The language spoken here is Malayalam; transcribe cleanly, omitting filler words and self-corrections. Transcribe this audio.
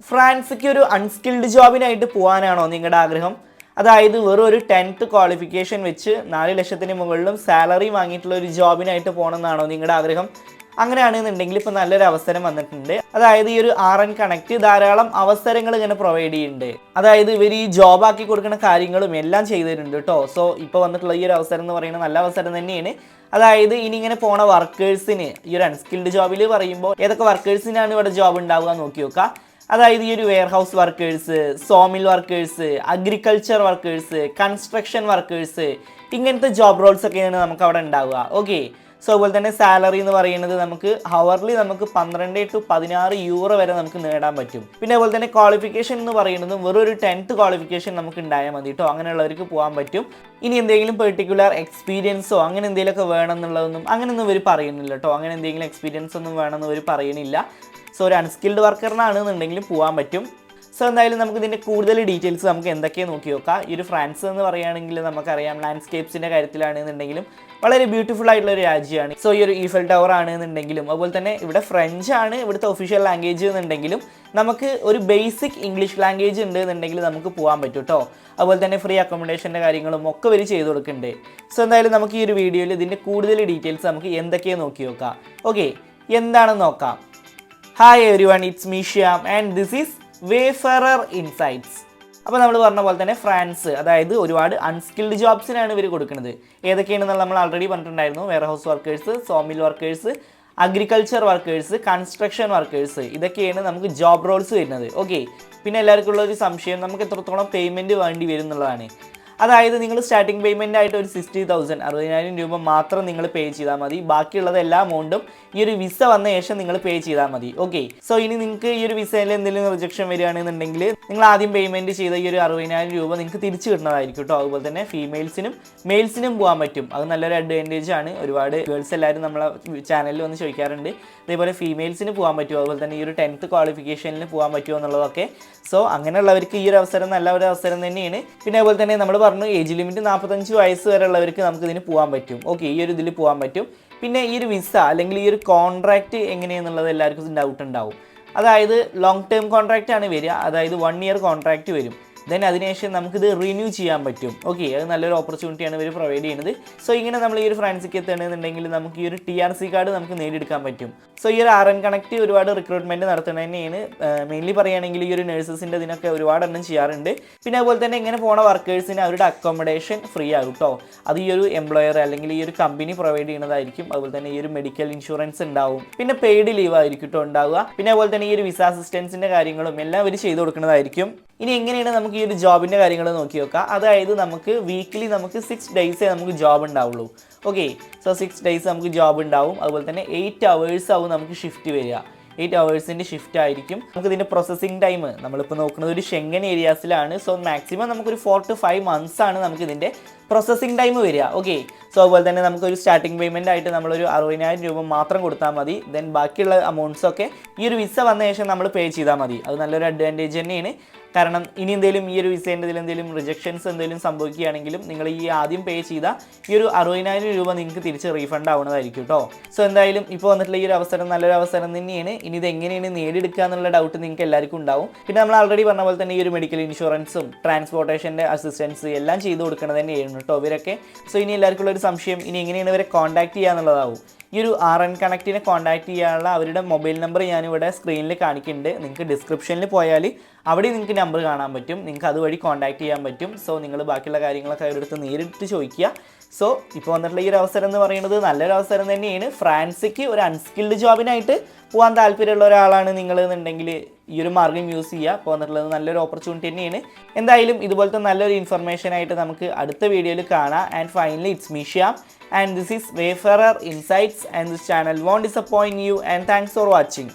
ഫ്രാൻസിക്ക് ഒരു അൺസ്കിൽഡ് ജോബിനായിട്ട് പോകാനാണോ നിങ്ങളുടെ ആഗ്രഹം? അതായത് വെറും ഒരു 10th ക്വാളിഫിക്കേഷൻ വെച്ച് 4 ലക്ഷത്തിന് മുകളിലും സാലറി വാങ്ങിയിട്ടുള്ള ഒരു ജോബിനായിട്ട് പോകണമെന്നാണോ നിങ്ങളുടെ ആഗ്രഹം? അങ്ങനെയാണെന്നുണ്ടെങ്കിൽ ഇപ്പോൾ നല്ലൊരു അവസരം വന്നിട്ടുണ്ട്. അതായത് ഈ ഒരു RN കണക്ട് ധാരാളം അവസരങ്ങൾ ഇങ്ങനെ പ്രൊവൈഡ് ചെയ്യുന്നുണ്ട്. അതായത് ഇവർ ഈ ജോബാക്കി കൊടുക്കുന്ന കാര്യങ്ങളും എല്ലാം ചെയ്തു തരുന്നുണ്ട് കേട്ടോ. സോ ഇപ്പോൾ വന്നിട്ടുള്ള ഈ ഒരു അവസരം എന്ന് പറയുന്നത് നല്ല അവസരം തന്നെയാണ്. അതായത് ഇനി ഇങ്ങനെ പോണ വർക്കേഴ്സിന് ഈ ഒരു അൺസ്കിൽഡ് ജോബിൽ പറയുമ്പോൾ ഏതൊക്കെ വർക്കേഴ്സിനാണ് ഇവിടെ ജോബ് ഉണ്ടാവുക നോക്കി നോക്കുക. അതായത് ഈ ഒരു warehouse workers, sawmill workers, agriculture workers, construction workers, ഇങ്ങനത്തെ ജോബ് റോൾസ് ഒക്കെയാണ് നമുക്ക് അവിടെ ഉണ്ടാവുക. ഓക്കെ, സോ അതുപോലെ തന്നെ സാലറി എന്ന് പറയുന്നത് നമുക്ക് ഹവർലി നമുക്ക് 12 to 16 യൂറോ വരെ നമുക്ക് നേടാൻ പറ്റും. പിന്നെ അതുപോലെ തന്നെ ക്വാളിഫിക്കേഷൻ എന്ന് പറയുന്നത് വെറും ഒരു 10th ക്വാളിഫിക്കേഷൻ നമുക്ക് ഉണ്ടായാൽ മതി കേട്ടോ. അങ്ങനെയുള്ളവർക്ക് പോകാൻ പറ്റും. ഇനി എന്തെങ്കിലും പെർട്ടിക്കുലർ എക്സ്പീരിയൻസോ അങ്ങനെ എന്തെങ്കിലുമൊക്കെ വേണമെന്നുള്ളതൊന്നും അങ്ങനെയൊന്നും ഇവർ പറയുന്നില്ല കേട്ടോ. അങ്ങനെ എന്തെങ്കിലും എക്സ്പീരിയൻസ് ഒന്നും വേണമെന്ന് ഇവർ പറയുന്നില്ല. സോ ഒരു അൺസ്കിൽഡ് വർക്കറിനാണെന്നുണ്ടെങ്കിലും പോകാൻ പറ്റും. സോ എന്തായാലും നമുക്ക് ഇതിൻ്റെ കൂടുതൽ ഡീറ്റെയിൽസ് നമുക്ക് എന്തൊക്കെയാണ് നോക്കി നോക്കാം. ഈ ഒരു ഫ്രാൻസ് എന്ന് പറയുകയാണെങ്കിൽ നമുക്കറിയാം ലാൻഡ്സ്കേപ്സിൻ്റെ കാര്യത്തിലാണെന്നുണ്ടെങ്കിലും വളരെ ബ്യൂട്ടിഫുൾ ആയിട്ടുള്ള ഒരു രാജ്യമാണ്. സോ ഈ ഒരു ഈഫൽ ടവർ ആണെന്നുണ്ടെങ്കിലും അതുപോലെ തന്നെ ഇവിടെ ഫ്രഞ്ച് ആണ് ഇവിടുത്തെ ഒഫീഷ്യൽ ലാംഗ്വേജ് എന്നുണ്ടെങ്കിലും നമുക്ക് ഒരു ബേസിക് ഇംഗ്ലീഷ് ലാംഗ്വേജ് ഉണ്ട് എന്നുണ്ടെങ്കിൽ നമുക്ക് പോകാൻ പറ്റും കേട്ടോ. അതുപോലെ തന്നെ ഫ്രീ അക്കോമഡേഷൻ്റെ കാര്യങ്ങളും ഒക്കെ ഇവർ ചെയ്ത് കൊടുക്കുന്നുണ്ട്. സോ എന്തായാലും നമുക്ക് ഈ ഒരു വീഡിയോയിൽ ഇതിൻ്റെ കൂടുതൽ ഡീറ്റെയിൽസ് നമുക്ക് എന്തൊക്കെയാണ് നോക്കി നോക്കാം. ഓക്കെ, എന്താണെന്ന് നോക്കാം. Hi everyone, it's me Shyam and this is wayfarer insights. അപ്പോൾ നമ്മൾ പറഞ്ഞ പോലെ തന്നെ ഫ്രാൻസ് അതായത് ഒരുപാട് അൺസ്കിൽഡ് ജോബ്സിനാണ് ഇവർ കൊടുക്കുന്നത്. ഏതൊക്കെയാണെന്നുള്ള നമ്മൾ ആൾറെഡി പറഞ്ഞിട്ടുണ്ടായിരുന്നു. Warehouse workers, sawmill workers, agriculture workers, construction workers, ഇതൊക്കെയാണ് നമുക്ക് ജോബ് റോൾസ് വരുന്നത്. ഓക്കെ, പിന്നെ എല്ലാവർക്കും ഉള്ള ഒരു സംശയം നമുക്ക് എത്രത്തോളം പേയ്മെൻറ്റ് വേണ്ടി വരും എന്നുള്ളതാണ്. അതായത് നിങ്ങൾ സ്റ്റാർട്ടിംഗ് പേയ്മെൻ്റ് ആയിട്ട് ഒരു 60,000 60,000 രൂപ മാത്രം നിങ്ങൾ പേ ചെയ്താൽ മതി. ബാക്കിയുള്ളത് എല്ലാ എമൗണ്ടും ഈ ഒരു വിസ വന്ന ശേഷം നിങ്ങൾ പേ ചെയ്താൽ മതി. ഓക്കെ, സോ ഇനി നിങ്ങൾക്ക് ഈ ഒരു വിസയിൽ എന്തെങ്കിലും റിജക്ഷൻ വരികയാണെന്നുണ്ടെങ്കിൽ നിങ്ങൾ ആദ്യം പേയ്മെൻറ്റ് ചെയ്ത ഈ ഒരു 60,000 രൂപ നിങ്ങൾക്ക് തിരിച്ചു കിട്ടുന്നതായിരിക്കും കേട്ടോ. അതുപോലെ തന്നെ ഫീമെയിൽസിനും മെയിൽസിനും പോകാൻ പറ്റും. അത് നല്ലൊരു അഡ്വാൻറ്റേജ് ആണ്. ഒരുപാട് ഗേൾസ് എല്ലാവരും നമ്മളെ ചാനലിൽ വന്ന് ചോദിക്കാറുണ്ട് അതേപോലെ ഫീമെയിൽസിന് പോകാൻ പറ്റുമോ, അതുപോലെ തന്നെ ഈ ഒരു 10th ക്വാളിഫിക്കേഷനിൽ പോകാൻ പറ്റുമോ എന്നുള്ളതൊക്കെ. സോ അങ്ങനെയുള്ളവർക്ക് ഈ ഒരു അവസരം നല്ല ഒരു അവസരം തന്നെയാണ്. പിന്നെ അതുപോലെ തന്നെ നമ്മൾ പറഞ്ഞു ഏജ് ലിമിറ്റ് 45 വയസ്സ് വരെ ഉള്ളവർക്ക് നമുക്ക് ഇതിന് പോകാൻ പറ്റും. ഓക്കെ, ഈ ഒരു ഇതിൽ പോകാൻ പറ്റും. പിന്നെ ഈ ഒരു വിസ അല്ലെങ്കിൽ ഈ ഒരു കോൺട്രാക്റ്റ് എങ്ങനെയാണെന്നുള്ളത് എല്ലാവർക്കും ഡൗട്ട് ഉണ്ടാവും. അതായത് ലോങ് ടേം കോൺട്രാക്റ്റ് ആണ് വരിക. അതായത് 1 year കോൺട്രാക്റ്റ് വരും. ദെൻ അതിനുശേഷം നമുക്കിത് റിന്യൂ ചെയ്യാൻ പറ്റും. ഓക്കെ, അത് നല്ലൊരു ഓപ്പർച്യൂണിറ്റിയാണ് ഇവർ പ്രൊവൈഡ് ചെയ്യുന്നത്. സോ ഇങ്ങനെ നമ്മൾ ഈ ഒരു ഫ്രാൻസിക്ക് എത്തുകയാണെന്നുണ്ടെങ്കിൽ നമുക്ക് ഈ ഒരു TRC കാർഡ് നമുക്ക് നേടിയെടുക്കാൻ പറ്റും. സോ ഈ ഒരു RN കണക്ട് ഒരുപാട് റിക്രൂട്ട്മെൻറ്റ് നടത്തുന്നത് തന്നെയാണ്. മെയിൻലി പറയുകയാണെങ്കിൽ ഈ ഒരു നഴ്സസിൻ്റെ ഇതിനൊക്കെ ഒരുപാട് എണ്ണം ചെയ്യാറുണ്ട്. പിന്നെ അതുപോലെ തന്നെ ഇങ്ങനെ പോണ വർക്കേഴ്സിന് അവരുടെ അക്കോമഡേഷൻ ഫ്രീ ആകും കേട്ടോ. അത് ഈ ഒരു എംപ്ലോയർ അല്ലെങ്കിൽ ഈ ഒരു കമ്പനി പ്രൊവൈഡ് ചെയ്യുന്നതായിരിക്കും. അതുപോലെ തന്നെ ഈ ഒരു മെഡിക്കൽ ഇൻഷുറൻസ് ഉണ്ടാവും. പിന്നെ പെയ്ഡ് ലീവ് ആയിരിക്കും കേട്ടോ ഉണ്ടാവുക. പിന്നെ അതുപോലെ തന്നെ ഈ ഒരു വിസ അസിസ്റ്റൻസിൻ്റെ കാര്യങ്ങളും എല്ലാം അവർ ചെയ്ത് കൊടുക്കുന്നതായിരിക്കും. ഇനി എങ്ങനെയാണ് നമുക്ക് ഈ ഒരു ജോബിൻ്റെ കാര്യങ്ങൾ നോക്കി നോക്കാം. അതായത് നമുക്ക് വീക്കിലി നമുക്ക് 6 days നമുക്ക് ജോബ് ഉണ്ടാവുള്ളൂ. ഓക്കെ, സോ 6 days നമുക്ക് ജോബ് ഉണ്ടാവും. അതുപോലെ തന്നെ 8 hours ആവും നമുക്ക് ഷിഫ്റ്റ് വരിക. 8 hours ഷിഫ്റ്റ് ആയിരിക്കും. നമുക്ക് ഇതിൻ്റെ പ്രോസസ്സിംഗ് ടൈം നമ്മളിപ്പോൾ നോക്കുന്നത് ഒരു ഷെങ്കൻ ഏരിയാസിലാണ്. സോ മാക്സിമം നമുക്കൊരു 4 to 5 months ആണ് നമുക്ക് ഇതിൻ്റെ പ്രോസസ്സിംഗ് ടൈം വരിക. ഓക്കെ, സോ അതുപോലെ തന്നെ നമുക്കൊരു സ്റ്റാർട്ടിംഗ് പേയ്മെൻ്റ് ആയിട്ട് നമ്മളൊരു 60,000 രൂപ മാത്രം കൊടുത്താൽ മതി. ദെൻ ബാക്കിയുള്ള അമൗണ്ട്സൊക്കെ ഈ ഒരു വിസ വന്ന ശേഷം നമ്മൾ പേ ചെയ്താൽ മതി. അത് നല്ലൊരു അഡ്വാൻറ്റേജ് തന്നെയാണ്. കാരണം ഇനി എന്തെങ്കിലും ഈ ഒരു വിസേൻ്റെ എന്തെങ്കിലും റിജക്ഷൻസ് എന്തെങ്കിലും സംഭവിക്കുകയാണെങ്കിലും നിങ്ങൾ ഈ ആദ്യം പേ ചെയ്ത ഈ ഒരു 60,000 രൂപ നിങ്ങൾക്ക് തിരിച്ച് റീഫണ്ട് ആവുന്നതായിരിക്കും കേട്ടോ. സോ എന്തായാലും ഇപ്പോൾ വന്നിട്ടുള്ള ഈ ഒരു അവസരം നല്ലൊരു അവസരം തന്നെയാണ്. ഇനി ഇത് എങ്ങനെയാണ് നേടിയെടുക്കുക എന്നുള്ള ഡൗട്ട് നിങ്ങൾക്ക് എല്ലാവർക്കും ഉണ്ടാവും. പിന്നെ നമ്മൾ ആൾറെഡി പറഞ്ഞ പോലെ തന്നെ ഈ ഒരു മെഡിക്കൽ ഇൻഷുറൻസും ട്രാൻസ്പോർട്ടേഷൻ്റെ അസിസ്റ്റൻസ് എല്ലാം ചെയ്ത് കൊടുക്കുന്നത് തന്നെയാണ് കേട്ടോ ഇവരൊക്കെ. സോ ഇനി എല്ലാവർക്കും ഉള്ളൊരു സംശയം ഇനി എങ്ങനെയാണ് ഇവരെ കോൺടാക്ട് ചെയ്യുക എന്നുള്ളതാവും. ഈ ഒരു RN കണക്റ്റിനെ കോൺടാക്ട് ചെയ്യാനുള്ള അവരുടെ മൊബൈൽ നമ്പർ ഞാനിവിടെ സ്ക്രീനിൽ കാണിക്കുന്നുണ്ട്. നിങ്ങൾക്ക് ഡിസ്ക്രിപ്ഷനിൽ പോയാൽ അവിടെ നിങ്ങൾക്ക് നമ്പർ കാണാൻ പറ്റും. നിങ്ങൾക്ക് അതുവഴി കോൺടാക്ട് ചെയ്യാൻ പറ്റും. സോ നിങ്ങൾ ബാക്കിയുള്ള കാര്യങ്ങളൊക്കെ അവരുടെ അടുത്ത് നേരിട്ട് ചോദിക്കുക. സോ ഇപ്പോൾ വന്നിട്ടുള്ള ഈ ഒരു അവസരം എന്ന് പറയുന്നത് നല്ലൊരു അവസരം തന്നെയാണ്. ഫ്രാൻസിക്ക് ഒരു അൺസ്കിൽഡ് ജോബിനായിട്ട് പോകാൻ താല്പര്യമുള്ള ഒരാളാണ് നിങ്ങൾ എന്നുണ്ടെങ്കിൽ ഈ ഒരു മാർഗ്ഗം യൂസ് ചെയ്യുക. അപ്പോൾ വന്നിട്ടുള്ളത് നല്ലൊരു ഓപ്പർച്യൂണിറ്റി തന്നെയാണ്. എന്തായാലും ഇതുപോലത്തെ നല്ലൊരു ഇൻഫർമേഷൻ ആയിട്ട് നമുക്ക് അടുത്ത വീഡിയോയിൽ കാണാം. And finally it's me Shyam and this is Wayfarer Insights and this channel won't disappoint you and thanks for watching.